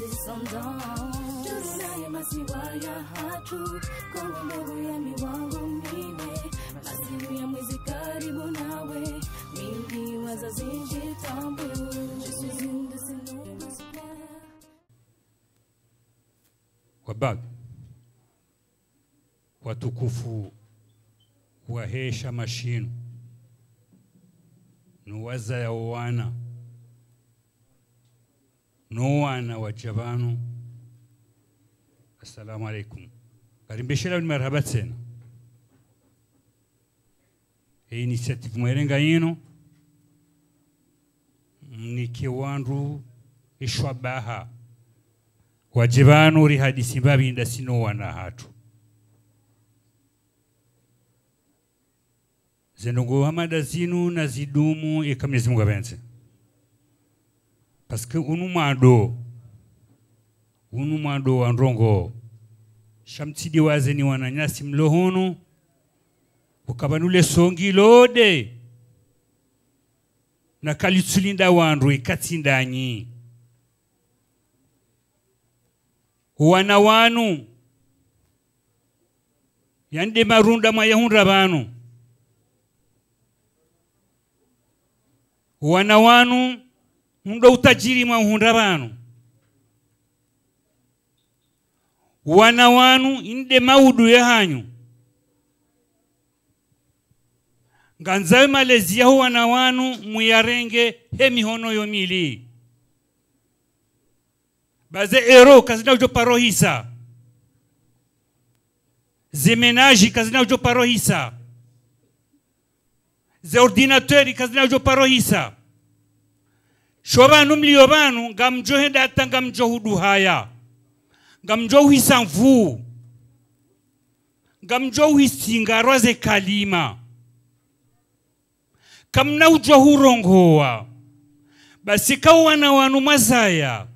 descendants. Turunaye masiwaya hatu Kongo ndogo ya miwango mine masimu ya mwezi karibu nawe mingi wazazi jitambu. Je suis une de ces nombreuses fleurs. Wabag watukufu wahesha mashinu nuwaza ya wana nuwana wa jabanu. Assalamu alaikum. Karimbishela ni marhaba tena. Hii initiative mwerenga yino ni kiwandu ishwabaha wajibanu uri hadisi mbabi indasino wana hatu zenungu hamada zinu na zidumu ikamnezi Mungu abenze paske unu mando wandrongo shamtidi wazeni wananyasi mlohonu ukabanule songi lode na kalitsulinda wandu ikatsindanyi wana wanu yande marunda mayahunda banu wana wanu ndo utajiri mahunda banu wana wanu inde maudu ya hanyu nganzawe malezi yahu wana wanu muyarenge hemihono yomili baze ero kazina ujo parohisa zemenaji kazina ujo parohisa ze ordinateur kazina ujo parohisa shobanu mliobanu ngamjo henda ata ngamjo hudu haya ngamjo huisa mvu ngamjo huisinga roze kalima kamna ujo hurongoa basi kawana wanu mazaya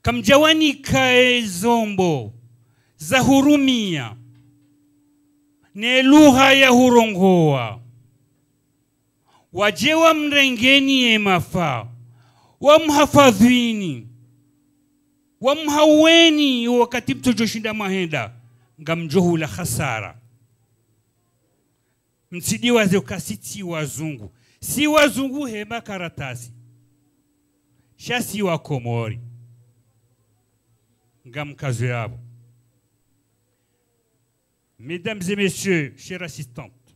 kamjawani kae zombo za hurumia ne lugha ya hurongoa wajewa mrengeni emafa wamhafadhini wamhaweni wakati mtojoshinda mahenda ngamjohu la khasara msidi waze kasiti wazungu si wazungu hema karatasi shasi wa Komori ngamkazo yabo. Mesdames et messieurs, chers assistantes,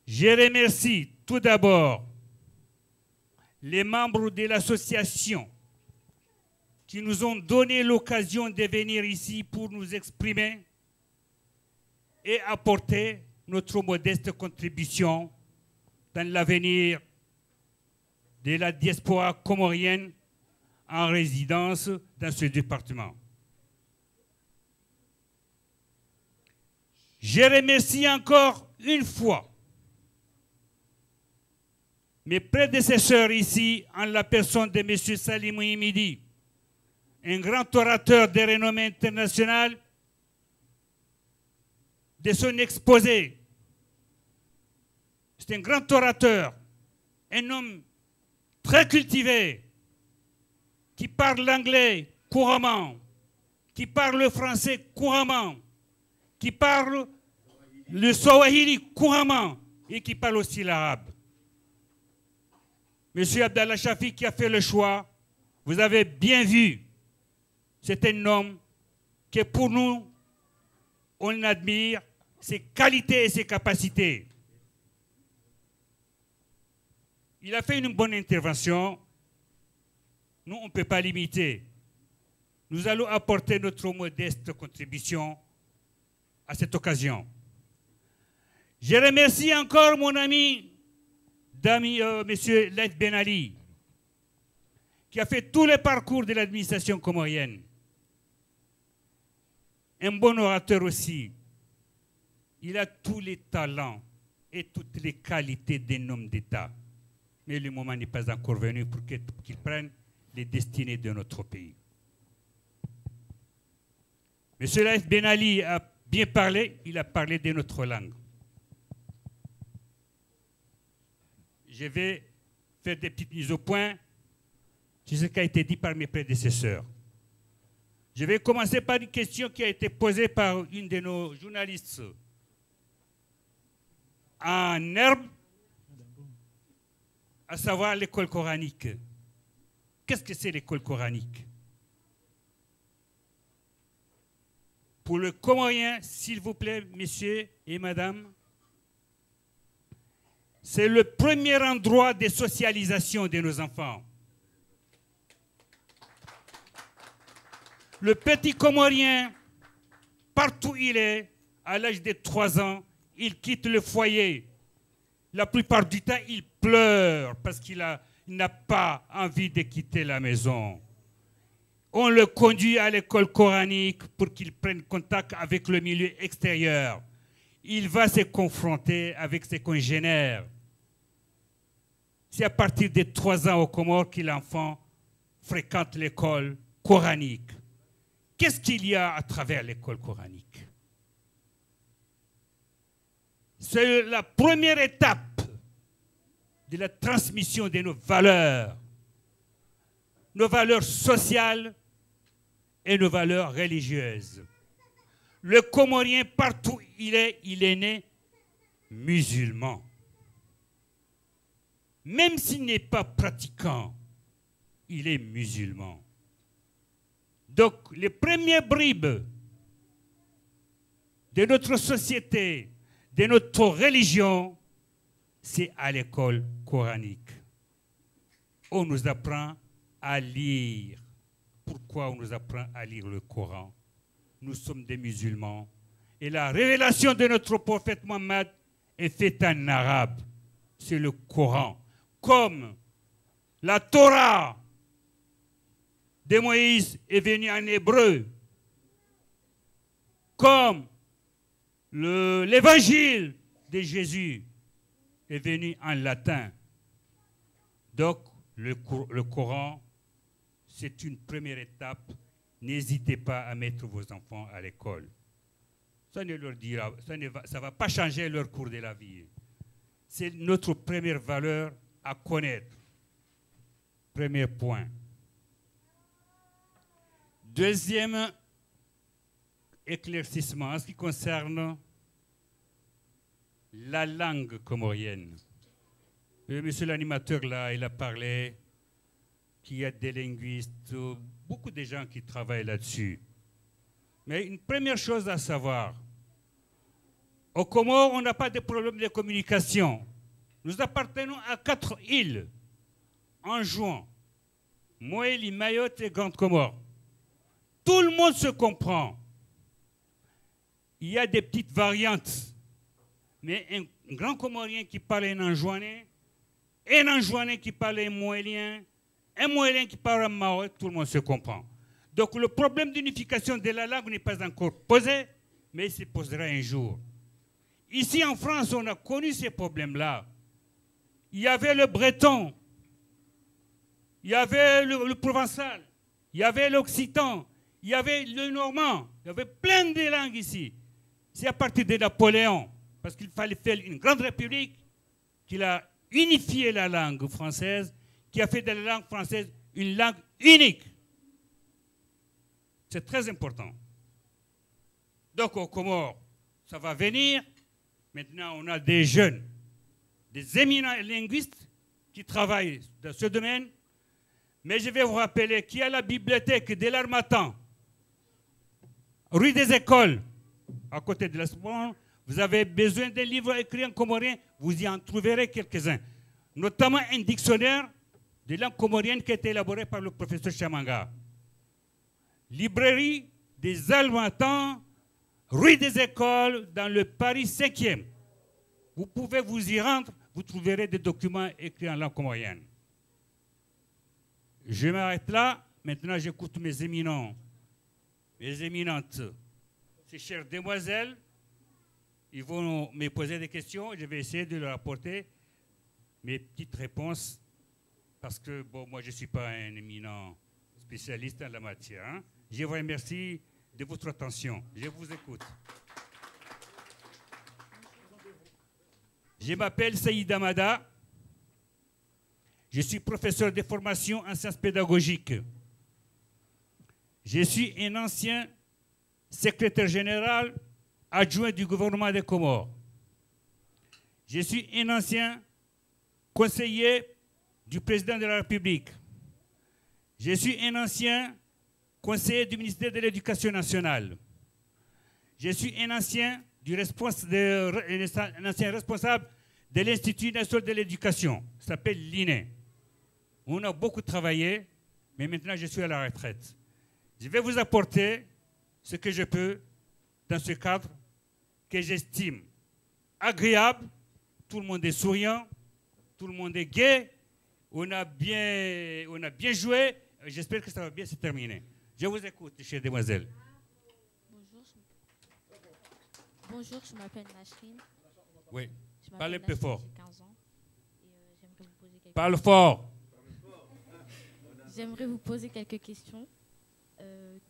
je remercie tout d'abord les membres de l'association qui nous ont donné l'occasion de venir ici pour nous exprimer et apporter notre modeste contribution dans l'avenir de la diaspora comorienne en résidence dans ce département. Je remercie encore une fois mes prédécesseurs ici en la personne de M. Salimou Imidi, un grand orateur de renommée internationale, de son exposé. C'est un grand orateur, un homme très cultivé, qui parle l'anglais couramment, qui parle le français couramment, qui parle le swahili couramment et qui parle aussi l'arabe. Monsieur Abdallah Shafi qui a fait le choix, vous avez bien vu, c'est un homme que pour nous, on admire ses qualités et ses capacités. Il a fait une bonne intervention. Nous, on ne peut pas l'imiter. Nous allons apporter notre modeste contribution à cette occasion. Je remercie encore mon ami, M. Laith Ben Ali, qui a fait tout le parcours de l'administration comorienne. Un bon orateur aussi. Il a tous les talents et toutes les qualités d'un homme d'État. Mais le moment n'est pas encore venu pour qu'il prenne les destinées de notre pays. M. Laith Ben Ali a bien parlé, il a parlé de notre langue. Je vais faire des petites mises au point C'est ce qui a été dit par mes prédécesseurs. Je vais commencer par une question qui a été posée par une de nos journalistes en herbe, à savoir l'école coranique. Qu'est-ce que c'est l'école coranique? Pour le Comorien, s'il vous plaît, messieurs et madame, c'est le premier endroit de socialisation de nos enfants. Le petit Comorien, partout où il est, à l'âge de 3 ans, il quitte le foyer. La plupart du temps, il pleure parce qu'il n'a pas envie de quitter la maison. On le conduit à l'école coranique pour qu'il prenne contact avec le milieu extérieur. Il va se confronter avec ses congénères. C'est à partir de 3 ans au Comores que l'enfant fréquente l'école coranique. Qu'est-ce qu'il y a à travers l'école coranique? C'est la première étape de la transmission de nos valeurs sociales et nos valeurs religieuses. Le Comorien, partout où il est né musulman. Même s'il n'est pas pratiquant, il est musulman. Donc, les premières bribes de notre société, de notre religion, c'est à l'école coranique. On nous apprend à lire. Pourquoi on nous apprend à lire le Coran? Nous sommes des musulmans. Et la révélation de notre prophète Mohammed est faite en arabe. C'est le Coran. Comme la Torah de Moïse est venue en hébreu. Comme l'évangile de Jésus est venu en latin. Donc, le Coran, c'est une première étape. N'hésitez pas à mettre vos enfants à l'école. Ça ne leur dira, ça va pas changer leur cours de la vie. C'est notre première valeur à connaître. Premier point. Deuxième éclaircissement en ce qui concerne la langue comorienne. Monsieur l'animateur, là, il a parlé qu'il y a des linguistes, beaucoup de gens qui travaillent là-dessus. Mais une première chose à savoir, au Comores, on n'a pas de problème de communication. Nous appartenons à 4 îles, Anjouan, Moëli, Mayotte et Grande Comore. Tout le monde se comprend. Il y a des petites variantes. Mais un grand Comorien qui parle un Anjouanais, un Anjouanais qui parle un Moélien qui parle un Maorais, tout le monde se comprend. Donc le problème d'unification de la langue n'est pas encore posé, mais il se posera un jour. Ici en France, on a connu ces problèmes-là. Il y avait le breton, il y avait le provençal, il y avait l'occitan, il y avait le normand, il y avait plein de langues ici. C'est à partir de Napoléon, parce qu'il fallait faire une grande république, qu'il a unifié la langue française, qui a fait de la langue française une langue unique. C'est très important. Donc au Comores, ça va venir. Maintenant, on a des jeunes, des éminents linguistes qui travaillent dans ce domaine. Mais je vais vous rappeler qu'il y a la bibliothèque de l'Harmattan, rue des Écoles, à côté de la Sorbonne. Vous avez besoin d'un livre écrit en comorien, vous y en trouverez quelques-uns. Notamment un dictionnaire de langue comorienne qui a été élaboré par le professeur Chamanga. Librairie des Harmattans, rue des Écoles, dans le Paris 5e. Vous pouvez vous y rendre, vous trouverez des documents écrits en langue comorienne. Je m'arrête là. Maintenant, j'écoute mes éminents, mes éminentes, ces chères demoiselles. Ils vont me poser des questions. Je vais essayer de leur apporter mes petites réponses parce que, bon, moi, je ne suis pas un éminent spécialiste en la matière. Hein. Je vous remercie de votre attention. Je vous écoute. Je m'appelle Saïd Amada. Je suis professeur de formation en sciences pédagogiques. Je suis un ancien secrétaire général adjoint du gouvernement des Comores. Je suis un ancien conseiller du président de la République. Je suis un ancien conseiller du ministère de l'Éducation nationale. Je suis un ancien responsable de l'Institut national de l'éducation. Ça s'appelle l'INE. On a beaucoup travaillé, mais maintenant je suis à la retraite. Je vais vous apporter ce que je peux dans ce cadre que j'estime agréable. Tout le monde est souriant, tout le monde est gai. On a bien joué. J'espère que ça va bien se terminer. Je vous écoute, chère demoiselle. Bonjour, je m'appelle Nasrine. Oui, parlez un peu fort. J'ai 15 ans. Et, Parle fort. J'aimerais vous poser quelques questions.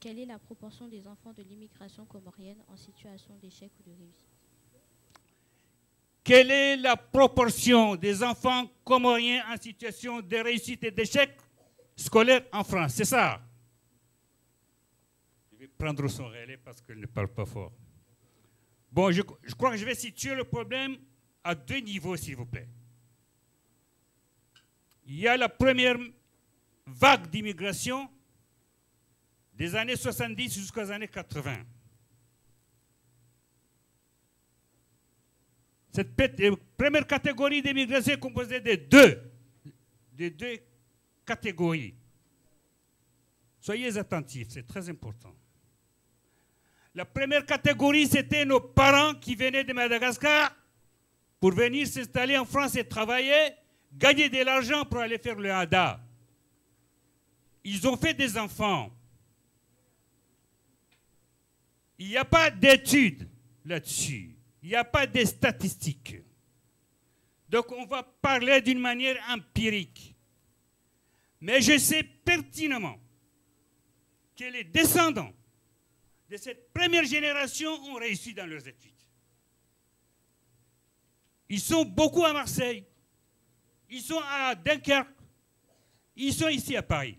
Quelle est la proportion des enfants de l'immigration comorienne en situation d'échec ou de réussite? Quelle est la proportion des enfants comoriens en situation de réussite et d'échec scolaire en France? C'est ça. Je vais prendre son relais parce qu'elle ne parle pas fort. Bon, je crois que je vais situer le problème à deux niveaux, s'il vous plaît. Il y a la première vague d'immigration des années 70 jusqu'aux années 80. Cette première catégorie d'immigration est composée de deux catégories. Soyez attentifs, c'est très important. La première catégorie, c'était nos parents qui venaient de Madagascar pour venir s'installer en France et travailler, gagner de l'argent pour aller faire le hada. Ils ont fait des enfants. Il n'y a pas d'études là-dessus. Il n'y a pas de statistiques. Donc on va parler d'une manière empirique. Mais je sais pertinemment que les descendants de cette première génération ont réussi dans leurs études. Ils sont beaucoup à Marseille, ils sont à Dunkerque, ils sont ici à Paris.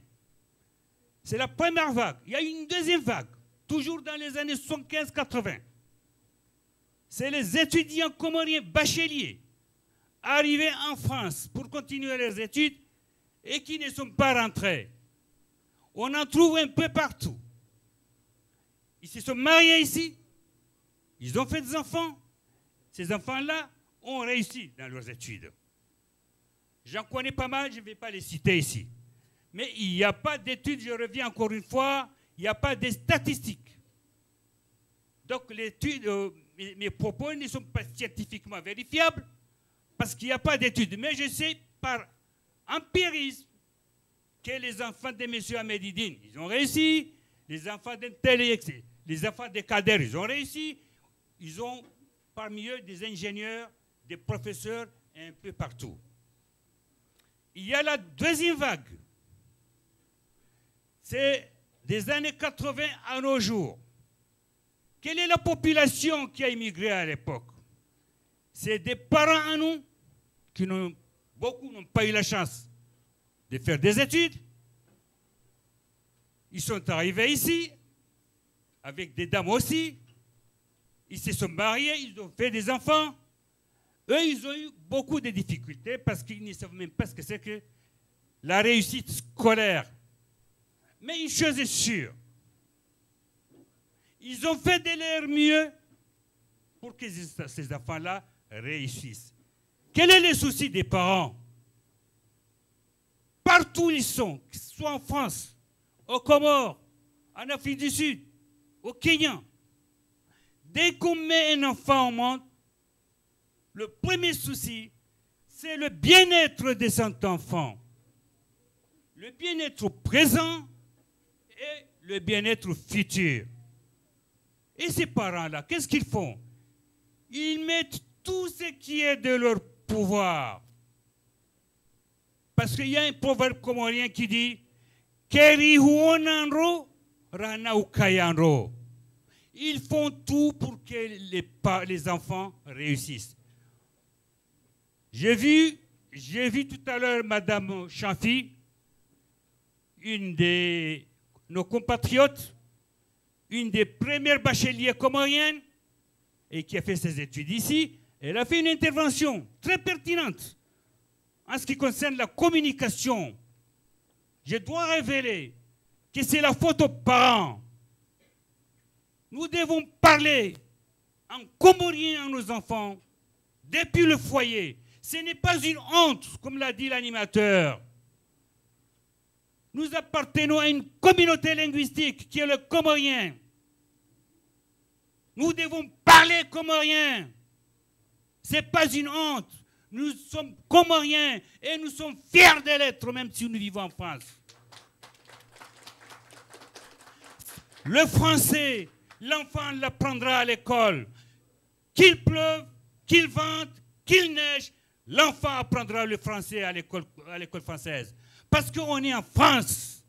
C'est la première vague. Il y a une deuxième vague, toujours dans les années 75-80. C'est les étudiants comoriens bacheliers arrivés en France pour continuer leurs études et qui ne sont pas rentrés. On en trouve un peu partout. Ils se sont mariés ici, ils ont fait des enfants. Ces enfants-là ont réussi dans leurs études. J'en connais pas mal, je ne vais pas les citer ici. Mais il n'y a pas d'études, je reviens encore une fois, il n'y a pas de statistiques. Donc mes propos ne sont pas scientifiquement vérifiables parce qu'il n'y a pas d'études. Mais je sais par empirisme que les enfants de M. Ahmedidine, ils ont réussi. Les enfants d'Intel, les enfants de Kader, ils ont réussi. Ils ont parmi eux des ingénieurs, des professeurs, un peu partout. Il y a la deuxième vague. C'est des années 80 à nos jours. Quelle est la population qui a immigré à l'époque? C'est des parents à nous qui beaucoup n'ont pas eu la chance de faire des études. Ils sont arrivés ici, avec des dames aussi. Ils se sont mariés, ils ont fait des enfants. Eux, ils ont eu beaucoup de difficultés parce qu'ils ne savent même pas ce que c'est que la réussite scolaire. Mais une chose est sûre, ils ont fait de leur mieux pour que ces enfants-là réussissent. Quel est le souci des parents? Partout où ils sont, que ce soit en France, aux Comores, en Afrique du Sud, au Kenya, dès qu'on met un enfant au monde, le premier souci, c'est le bien-être de cet enfant. Le bien-être présent et le bien-être futur. Et ces parents-là, qu'est-ce qu'ils font? Ils mettent tout ce qui est de leur pouvoir. Parce qu'il y a un proverbe comorien qui dit Kerihuonanro, Ranaukayanro. Ils font tout pour que les enfants réussissent. J'ai vu j'ai vu tout à l'heure Madame Chanfi, une de nos compatriotes, une des premières bacheliers comoriennes, et qui a fait ses études ici. Elle a fait une intervention très pertinente en ce qui concerne la communication. Je dois révéler que c'est la faute aux parents. Nous devons parler en comorien à nos enfants depuis le foyer. Ce n'est pas une honte, comme l'a dit l'animateur. Nous appartenons à une communauté linguistique qui est le comorien. Nous devons parler comorien. Ce n'est pas une honte. Nous sommes comoriens et nous sommes fiers de l'être, même si nous vivons en France. Le français, l'enfant l'apprendra à l'école. Qu'il pleuve, qu'il vente, qu'il neige, l'enfant apprendra le français à l'école française. Parce qu'on est en France.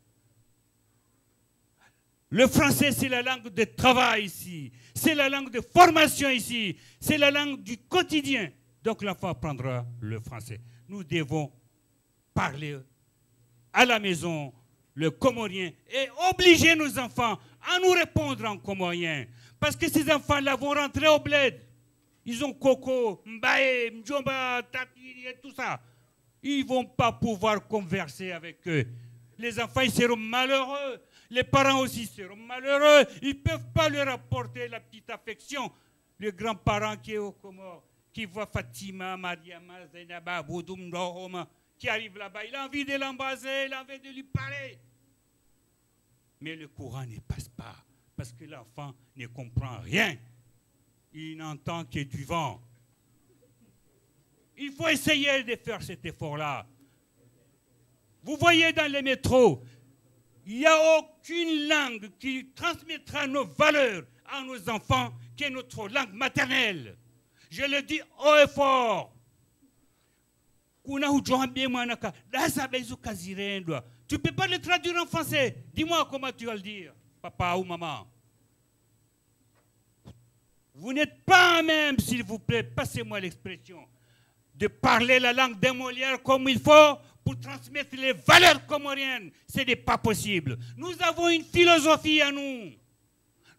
Le français, c'est la langue de travail ici. C'est la langue de formation ici. C'est la langue du quotidien. Donc l'enfant apprendra le français. Nous devons parler à la maison le comorien et obliger nos enfants à nous répondre en comorien. Parce que ces enfants-là vont rentrer au bled. Ils ont Coco, Mbaye, Mjomba, Tati et tout ça. Ils ne vont pas pouvoir converser avec eux. Les enfants, ils seront malheureux. Les parents aussi seront malheureux. Ils ne peuvent pas leur apporter la petite affection. Le grand-parent qui est au Comore, qui voit Fatima, Mariama, Zainaba, Boudoum, Dohoma, qui arrive là-bas, il a envie de l'embrasser, il a envie de lui parler. Mais le courant ne passe pas, parce que l'enfant ne comprend rien. Il n'entend que du vent. Il faut essayer de faire cet effort-là. Vous voyez dans les métros, il n'y a aucune langue qui transmettra nos valeurs à nos enfants que notre langue maternelle. Je le dis haut et fort. Tu ne peux pas le traduire en français. Dis-moi comment tu vas le dire, papa ou maman. Vous n'êtes pas à même, s'il vous plaît, passez-moi l'expression, de parler la langue des Molières comme il faut pour transmettre les valeurs comoriennes. Ce n'est pas possible. Nous avons une philosophie à nous.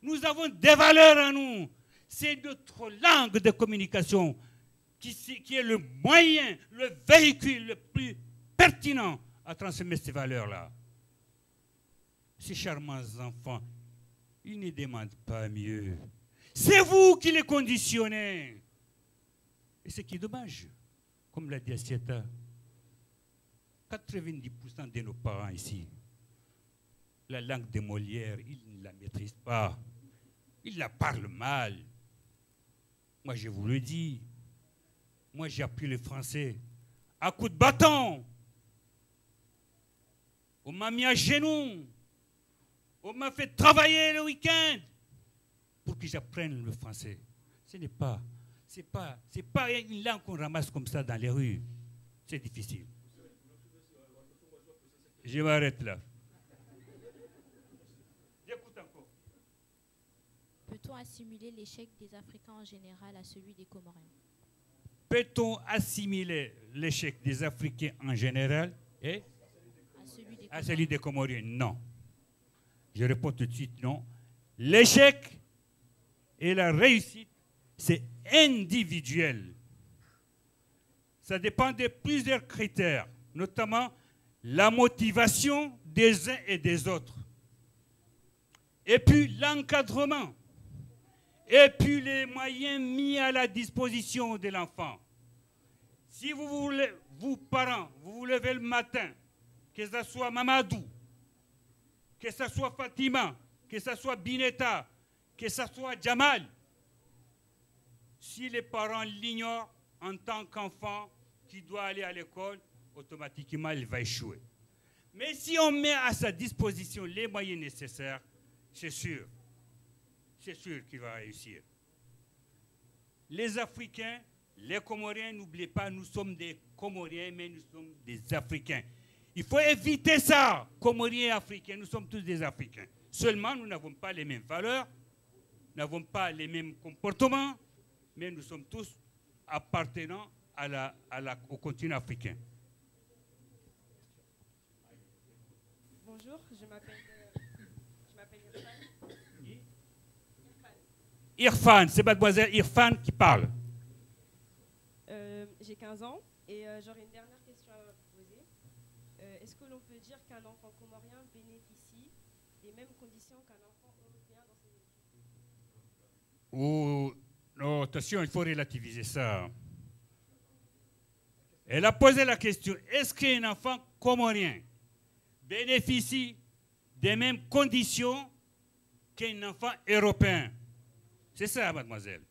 Nous avons des valeurs à nous. C'est notre langue de communication qui est le moyen, le véhicule le plus pertinent à transmettre ces valeurs-là. Ces charmants enfants, ils ne demandent pas mieux. C'est vous qui les conditionnez. Et ce qui est dommage, comme l'a dit Assieta, 90% de nos parents ici, la langue de Molière, ils ne la maîtrisent pas. Ils la parlent mal. Moi, je vous le dis. Moi, j'ai appris le français à coups de bâton. On m'a mis à genoux. On m'a fait travailler le week-end pour que j'apprenne le français. Ce n'est pas, c'est pas une langue qu'on ramasse comme ça dans les rues. C'est difficile. Je m'arrête là. J'écoute encore. Peut-on assimiler l'échec des Africains en général à celui des Comoriens? Peut-on assimiler l'échec des Africains en général et à celui des Comoriens? Non. Je réponds tout de suite non. L'échec et la réussite, c'est individuel. Ça dépend de plusieurs critères, notamment la motivation des uns et des autres. Et puis l'encadrement. Et puis les moyens mis à la disposition de l'enfant. Si vous parents, vous vous levez le matin, que ce soit Mamadou, que ce soit Fatima, que ce soit Bineta, que ce soit Jamal, si les parents l'ignorent en tant qu'enfant qui doit aller à l'école, automatiquement il va échouer. Mais si on met à sa disposition les moyens nécessaires, c'est sûr qu'il va réussir. Les Africains, les Comoriens, n'oubliez pas, nous sommes des Comoriens, mais nous sommes des Africains. Il faut éviter ça, Comoriens et Africains, nous sommes tous des Africains. Seulement, nous n'avons pas les mêmes valeurs, nous n'avons pas les mêmes comportements, mais nous sommes tous appartenant au continent africain. Bonjour, je m'appelle Irfan. Irfan, c'est mademoiselle Irfan qui parle. J'ai 15 ans et j'aurais une dernière question à vous poser. Est-ce que l'on peut dire qu'un enfant comorien bénéficie des mêmes conditions qu'un enfant européen dans ses études? Oh, non, attention, il faut relativiser ça. Elle a posé la question, est-ce qu'un enfant comorien bénéficie des mêmes conditions qu'un enfant européen? C'est ça, mademoiselle.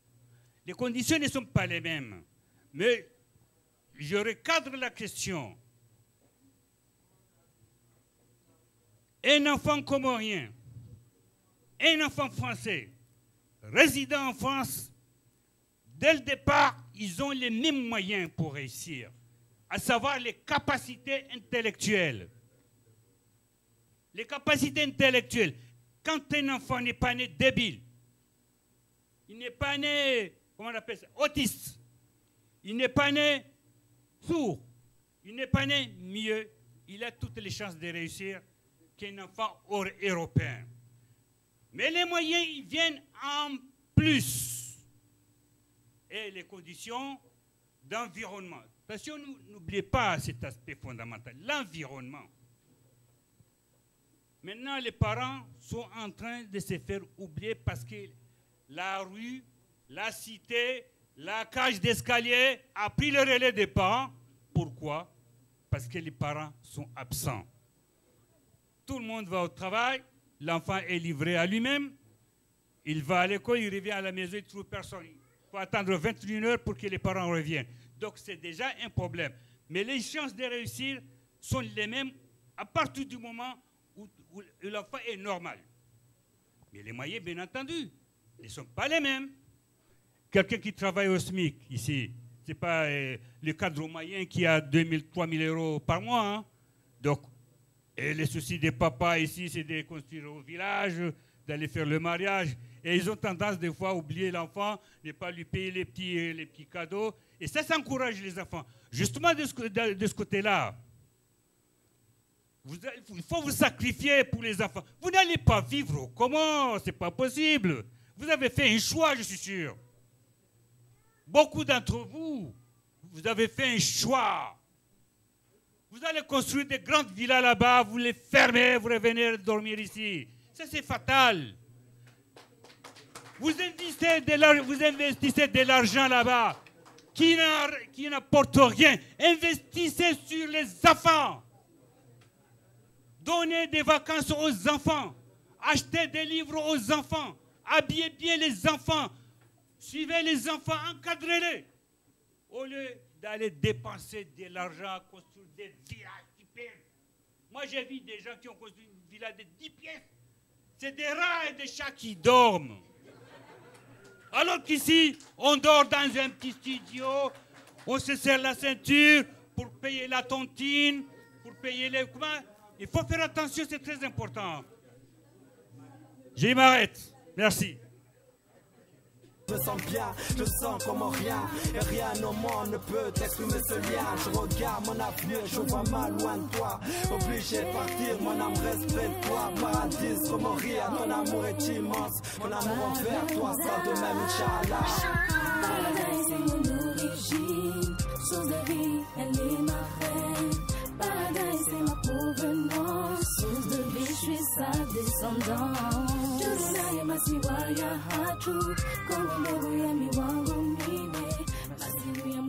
Les conditions ne sont pas les mêmes. Mais je recadre la question. Un enfant comorien, un enfant français, résidant en France, dès le départ, ils ont les mêmes moyens pour réussir, à savoir les capacités intellectuelles. Les capacités intellectuelles. Quand un enfant n'est pas né débile, il n'est pas né, comment on appelle ça, autiste, il n'est pas né sourd, il n'est pas né mieux, il a toutes les chances de réussir qu'un enfant européen. Mais les moyens, ils viennent en plus. Et les conditions d'environnement. Attention, n'oubliez pas cet aspect fondamental, l'environnement. Maintenant, les parents sont en train de se faire oublier parce que la rue, la cité, la cage d'escalier a pris le relais des parents. Pourquoi? Parce que les parents sont absents. Tout le monde va au travail, l'enfant est livré à lui-même, il va à l'école, il revient à la maison, il ne trouve personne. Il faut attendre 21 heures pour que les parents reviennent. Donc c'est déjà un problème. Mais les chances de réussir sont les mêmes à partir du moment où l'enfant est normal. Mais les moyens, bien entendu, ne sont pas les mêmes. Quelqu'un qui travaille au SMIC ici, ce n'est pas le cadre moyen qui a 2 000, 3 000 euros par mois. Hein. Donc, et les soucis des papas ici, c'est de construire au village, d'aller faire le mariage. Et ils ont tendance des fois à oublier l'enfant, ne pas lui payer les petits cadeaux. Et ça encourage les enfants. Justement de ce côté-là, il faut vous sacrifier pour les enfants. Vous n'allez pas vivre. Comment? Ce n'est pas possible. Vous avez fait un choix, je suis sûr. Beaucoup d'entre vous, vous avez fait un choix. Vous allez construire des grandes villas là-bas, vous les fermez, vous revenez dormir ici. Ça, c'est fatal. Vous investissez de l'argent là-bas qui n'apporte rien. Investissez sur les enfants. Donnez des vacances aux enfants. Achetez des livres aux enfants. Habillez bien les enfants. Suivez les enfants, encadrez-les. Au lieu d'aller dépenser de l'argent, construire des villas super. Moi, j'ai vu des gens qui ont construit une villa de 10 pièces. C'est des rats et des chats qui dorment. Alors qu'ici, on dort dans un petit studio, on se serre la ceinture pour payer la tontine, pour payer les... Il faut faire attention, c'est très important. Je m'arrête. Merci. Je sens bien, je sens comme rien. Et rien au monde ne peut exprimer ce lien. Je regarde mon avenir, je vois mal loin de toi. Obligé de partir, mon âme reste près de toi. Paradis comme rien, ton amour est immense. Mon amour envers toi, ça de même, Inch'Allah. Paradis c'est mon origine, source de vie, elle est ma reine. Paradis c'est ma provenance, source de vie, je suis sa descendance. Dunia masiwa ya hatu, kongo mbegu ya miwangu mine, masimu ya